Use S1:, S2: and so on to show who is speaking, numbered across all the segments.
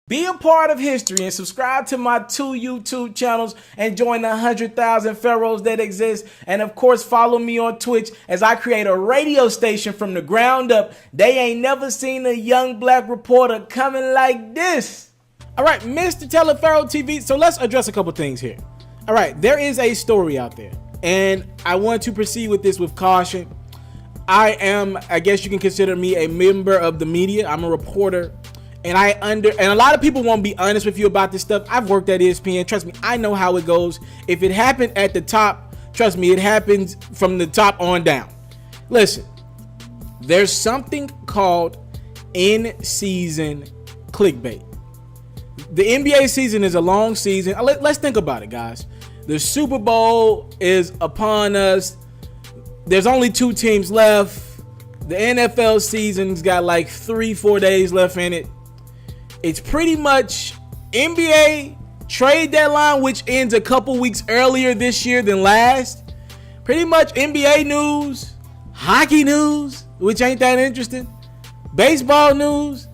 S1: Be a part of history and subscribe to my 2 YouTube channels and join the 100,000 pharaohs that exist. And of course, follow me on Twitch as I create a radio station from the ground up. They ain't never seen a young black reporter coming like this. All right, Mr. Telepharaoh TV. So let's address a couple things here. All right, there is a story out there, and I want to proceed with this with caution. I guess you can consider me a member of the media. I'm a reporter. And a lot of people won't be honest with you about this stuff. I've worked at ESPN. Trust me, I know how it goes. If it happened at the top, trust me, it happens from the top on down. Listen, there's something called in-season clickbait. The NBA season is a long season. Let's think about it, guys. The Super Bowl is upon us. There's only 2 teams left. The NFL season's got like 3-4 days left in it. It's pretty much NBA trade deadline, which ends a couple weeks earlier this year than last. Pretty much NBA news, hockey news, which ain't that interesting, baseball news.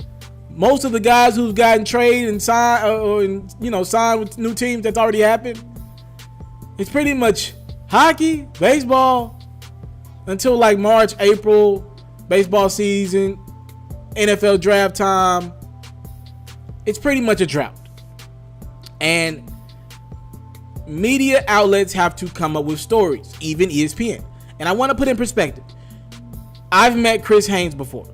S1: Most of the guys who've gotten traded and signed, signed with new teams, that's already happened. It's pretty much hockey, baseball, until like March, April, baseball season, NFL draft time. It's pretty much a drought. And media outlets have to come up with stories, even ESPN. And I want to put in perspective. I've met Chris Haynes before.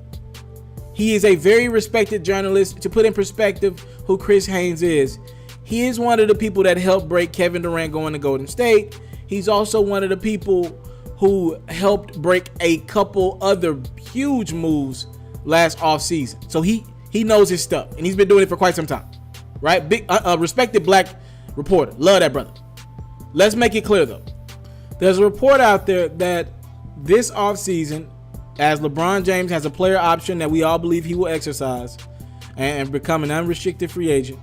S1: He is a very respected journalist. To put in perspective who Chris Haynes is, he is one of the people that helped break Kevin Durant going to Golden State. He's also one of the people who helped break a couple other huge moves last offseason. So he knows his stuff, and he's been doing it for quite some time, right? Big, respected black reporter. Love that brother. Let's make it clear, though. There's a report out there that this offseason, as LeBron James has a player option that we all believe he will exercise and become an unrestricted free agent,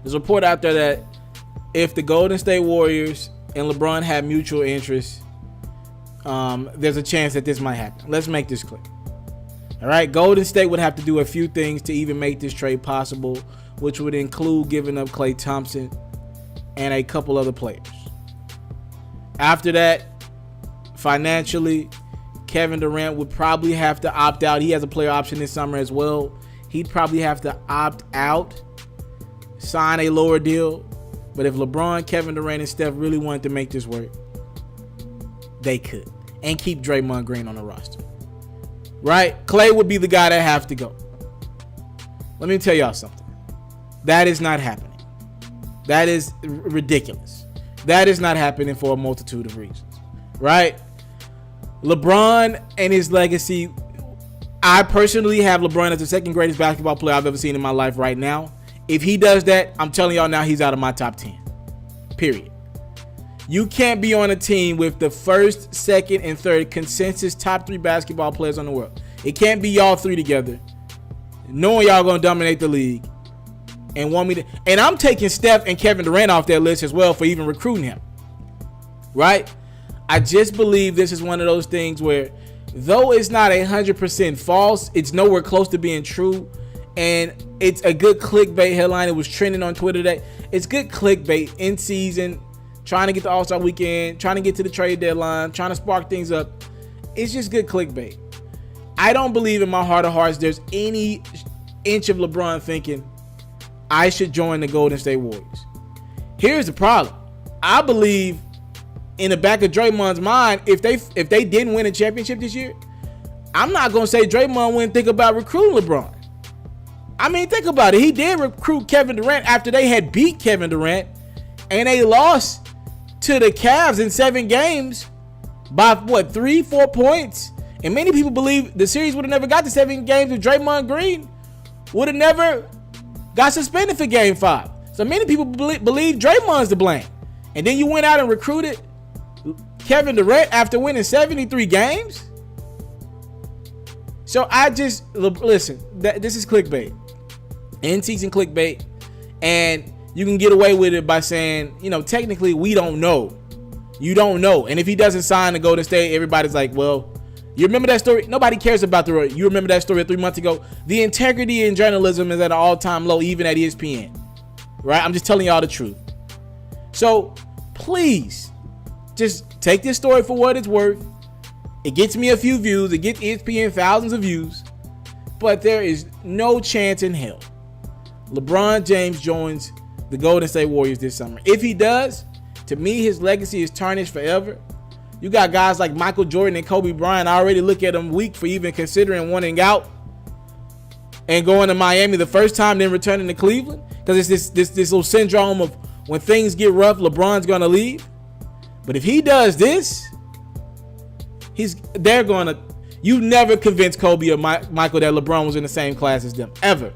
S1: there's a report out there that if the Golden State Warriors and LeBron have mutual interests, there's a chance that this might happen. Let's make this clear. All right, Golden State would have to do a few things to even make this trade possible, which would include giving up Klay Thompson and a couple other players. After that, financially, Kevin Durant would probably have to opt out. He has a player option this summer as well. He'd probably have to opt out, sign a lower deal. But if LeBron, Kevin Durant, and Steph really wanted to make this work, they could. And keep Draymond Green on the roster. Right? Klay would be the guy that have to go. Let me tell y'all something. That is not happening. That is ridiculous. That is not happening for a multitude of reasons. Right? LeBron and his legacy. I personally have LeBron as the second greatest basketball player I've ever seen in my life right now. If he does that, I'm telling y'all now, he's out of my top 10. Period. You can't be on a team with the first, second, and third consensus top 3 basketball players on the world. It can't be y'all 3 together, knowing y'all gonna dominate the league, and want me to. And I'm taking Steph and Kevin Durant off that list as well for even recruiting him. Right? I just believe this is one of those things where, though it's not 100% false, it's nowhere close to being true. And it's a good clickbait headline. It was trending on Twitter today. It's good clickbait in season, trying to get the All-Star weekend, trying to get to the trade deadline, trying to spark things up. It's just good clickbait. I don't believe in my heart of hearts there's any inch of LeBron thinking I should join the Golden State Warriors. Here's the problem. I believe in the back of Draymond's mind, if they didn't win a championship this year, I'm not going to say Draymond wouldn't think about recruiting LeBron. I mean, think about it. He did recruit Kevin Durant after they had beat Kevin Durant, and they lost to the Cavs in 7 games by 3-4 points. And many people believe the series would have never got to 7 games if Draymond Green would have never got suspended for Game 5. So many people believe Draymond's to blame. And then you went out and recruited Kevin Durant after winning 73 games. So I just listen. This is clickbait, in-season clickbait, and you can get away with it by saying, technically we don't know. You don't know. And if he doesn't sign to Golden State, everybody's like, well, You remember that story? Nobody cares about the You remember that story 3 months ago? The integrity in journalism is at an all-time low, even at ESPN. Right? I'm just telling y'all the truth. So please, just take this story for what it's worth. It gets me a few views. It gets ESPN thousands of views. But there is no chance in hell LeBron James joins the Golden State Warriors this summer. If he does, to me, his legacy is tarnished forever. You got guys like Michael Jordan and Kobe Bryant. I already look at them weak for even considering wanting out and going to Miami the first time, then returning to Cleveland. Because it's this little syndrome of when things get rough, LeBron's going to leave. But if he does this, they're going to. You never convinced Kobe or Michael that LeBron was in the same class as them, ever.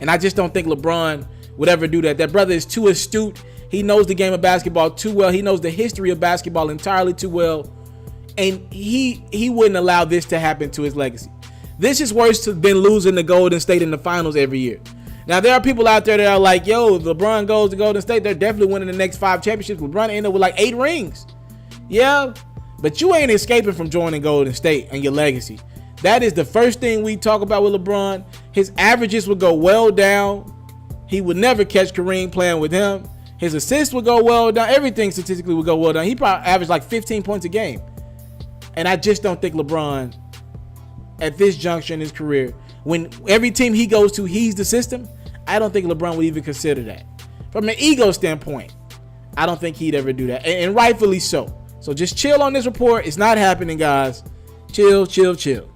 S1: And I just don't think LeBron would ever do that. That brother is too astute. He knows the game of basketball too well. He knows the history of basketball entirely too well. And he wouldn't allow this to happen to his legacy. This is worse than losing to Golden State in the finals every year. Now, there are people out there that are like, yo, if LeBron goes to Golden State, they're definitely winning the next 5 championships. LeBron ended up with like 8 rings. Yeah, but you ain't escaping from joining Golden State and your legacy. That is the first thing we talk about with LeBron. His averages would go well down. He would never catch Kareem playing with him. His assists would go well down. Everything statistically would go well down. He probably averaged like 15 points a game. And I just don't think LeBron, at this juncture in his career, when every team he goes to, he's the system, I don't think LeBron would even consider that. From an ego standpoint, I don't think he'd ever do that. And rightfully so. So just chill on this report. It's not happening, guys. Chill, chill, chill.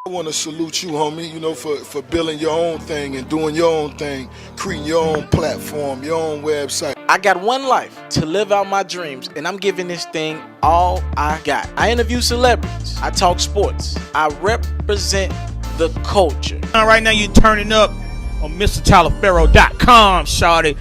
S2: I want to salute you, homie, for building your own thing and doing your own thing, creating your own platform, your own website.
S1: I got one life to live out my dreams, and I'm giving this thing all I got. I interview celebrities. I talk sports. I represent the culture.
S3: Right now, you're turning up on MrTaliaferro.com, shawty.